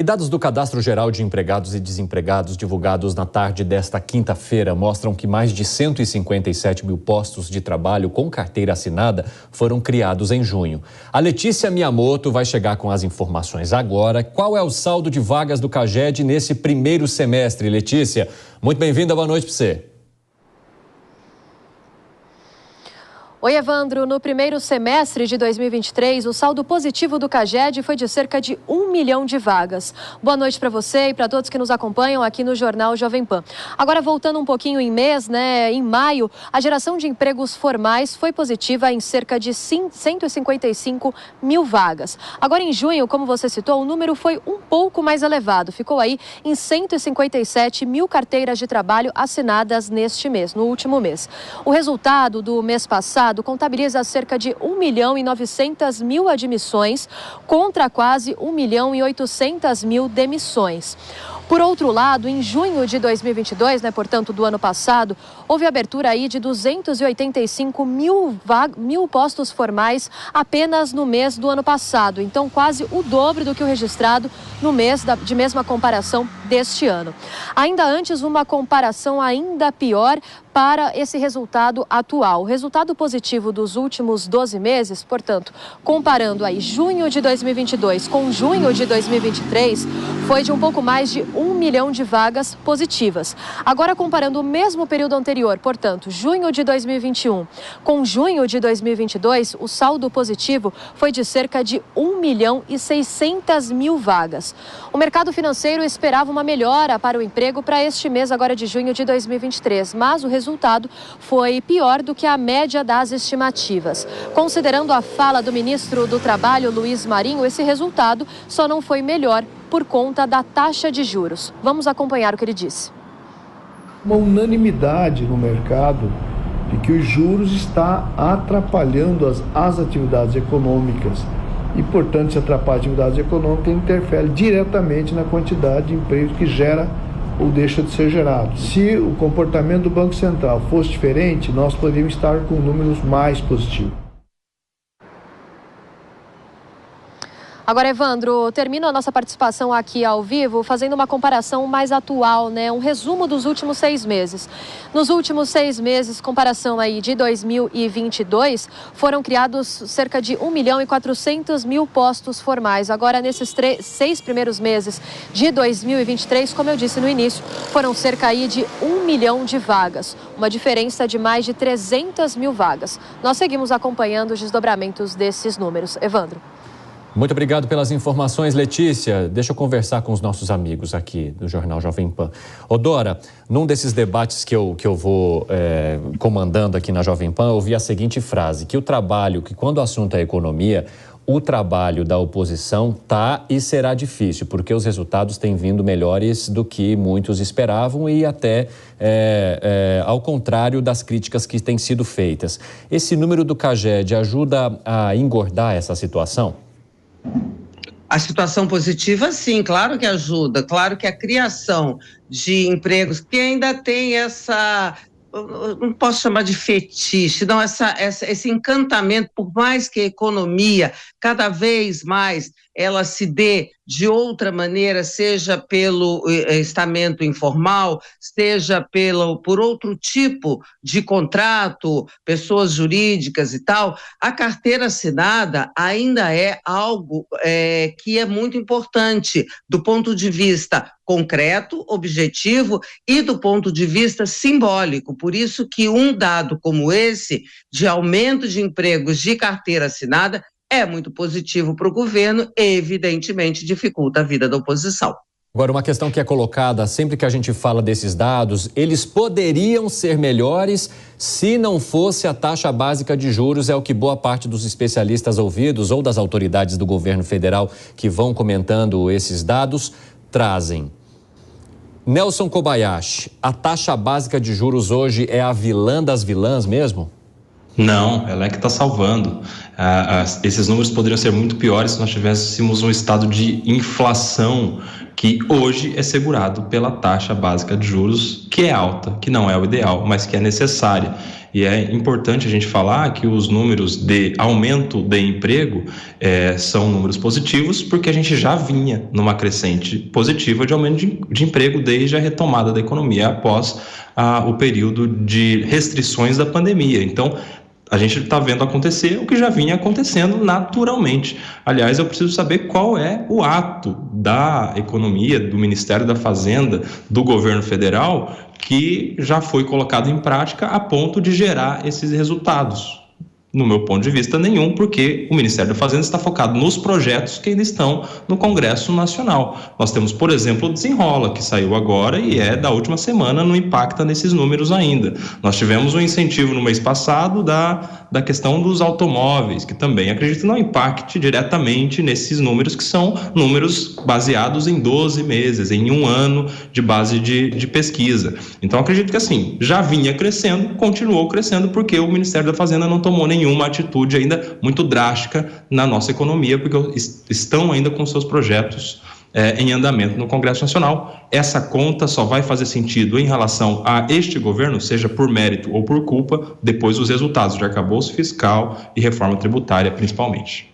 E dados do Cadastro Geral de Empregados e Desempregados divulgados na tarde desta quinta-feira mostram que mais de 157 mil postos de trabalho com carteira assinada foram criados em junho. A Letícia Miyamoto vai chegar com as informações agora. Qual é o saldo de vagas do CAGED nesse primeiro semestre, Letícia? Muito bem-vinda, boa noite para você. Oi, Evandro. No primeiro semestre de 2023, o saldo positivo do CAGED foi de cerca de 1 milhão de vagas. Boa noite para você e para todos que nos acompanham aqui no Jornal Jovem Pan. Agora, voltando um pouquinho em mês, em maio, a geração de empregos formais foi positiva em cerca de 155 mil vagas. Agora, em junho, como você citou, o número foi um pouco mais elevado. Ficou aí em 157 mil carteiras de trabalho assinadas neste mês, no último mês. O resultado do mês passado contabiliza cerca de 1 milhão e 900 mil admissões contra quase 1 milhão e 800 mil demissões. Por outro lado, em junho de 2022, portanto do ano passado, houve abertura aí de 285 mil postos formais apenas no mês do ano passado. Então, quase o dobro do que o registrado no mês de mesma comparação deste ano. Ainda antes, uma comparação ainda pior para esse resultado atual. O resultado positivo dos últimos 12 meses, portanto, comparando aí junho de 2022 com junho de 2023, foi de um pouco mais de 1 milhão de vagas positivas. Agora, comparando o mesmo período anterior, portanto, junho de 2021 com junho de 2022, o saldo positivo foi de cerca de 1 milhão e 600 mil vagas. O mercado financeiro esperava uma melhora para o emprego para este mês agora de junho de 2023, mas o resultado foi pior do que a média das estimativas. Considerando a fala do ministro do Trabalho, Luiz Marinho, esse resultado só não foi melhor por conta da taxa de juros. Vamos acompanhar o que ele disse. Uma unanimidade no mercado de que os juros está atrapalhando as atividades econômicas e, portanto, se atrapalha a atividade econômica, interfere diretamente na quantidade de empregos que gera ou deixa de ser gerado. Se o comportamento do Banco Central fosse diferente, nós poderíamos estar com números mais positivos. Agora, Evandro, termino a nossa participação aqui ao vivo fazendo uma comparação mais atual, um resumo dos últimos 6 meses. Nos últimos 6 meses, comparação aí de 2022, foram criados cerca de 1 milhão e 400 mil postos formais. Agora, nesses 6 primeiros meses de 2023, como eu disse no início, foram cerca aí de 1 milhão de vagas, uma diferença de mais de 300 mil vagas. Nós seguimos acompanhando os desdobramentos desses números. Evandro. Muito obrigado pelas informações, Letícia. Deixa eu conversar com os nossos amigos aqui do Jornal Jovem Pan. Dora, num desses debates que eu vou comandando aqui na Jovem Pan, eu ouvi a seguinte frase, que quando o assunto é economia, o trabalho da oposição e será difícil, porque os resultados têm vindo melhores do que muitos esperavam e até ao contrário das críticas que têm sido feitas. Esse número do CAGED ajuda a engordar essa situação? A situação positiva, sim, claro que ajuda. Claro que a criação de empregos, que ainda tem essa, não posso chamar de fetiche, não, esse encantamento, por mais que a economia cada vez mais ela se dê de outra maneira, seja pelo estamento informal, seja por outro tipo de contrato, pessoas jurídicas e tal, a carteira assinada ainda é algo que é muito importante do ponto de vista concreto, objetivo e do ponto de vista simbólico. Por isso que um dado como esse, de aumento de empregos de carteira assinada, é muito positivo para o governo e, evidentemente, dificulta a vida da oposição. Agora, uma questão que é colocada sempre que a gente fala desses dados, eles poderiam ser melhores se não fosse a taxa básica de juros, é o que boa parte dos especialistas ouvidos ou das autoridades do governo federal que vão comentando esses dados trazem. Nelson Kobayashi, a taxa básica de juros hoje é a vilã das vilãs mesmo? Não, ela é que está salvando. Esses números poderiam ser muito piores se nós tivéssemos um estado de inflação que hoje é segurado pela taxa básica de juros, que é alta, que não é o ideal, mas que é necessária. E é importante a gente falar que os números de aumento de emprego são números positivos, porque a gente já vinha numa crescente positiva de aumento de emprego desde a retomada da economia após o período de restrições da pandemia. Então, a gente está vendo acontecer o que já vinha acontecendo naturalmente. Aliás, eu preciso saber qual é o ato da economia, do Ministério da Fazenda, do governo federal, que já foi colocado em prática a ponto de gerar esses resultados. No meu ponto de vista, nenhum, porque o Ministério da Fazenda está focado nos projetos que ainda estão no Congresso Nacional. Nós temos, por exemplo, o Desenrola, que saiu agora e é da última semana, não impacta nesses números ainda. Nós tivemos um incentivo no mês passado da questão dos automóveis, que também acredito não impacte diretamente nesses números, que são números baseados em 12 meses, em um ano de base de pesquisa. Então, acredito que assim, já vinha crescendo, continuou crescendo, porque o Ministério da Fazenda não tomou nenhuma atitude ainda muito drástica na nossa economia, porque estão ainda com seus projetos em andamento no Congresso Nacional. Essa conta só vai fazer sentido em relação a este governo, seja por mérito ou por culpa, depois dos resultados de arcabouço fiscal e reforma tributária, principalmente.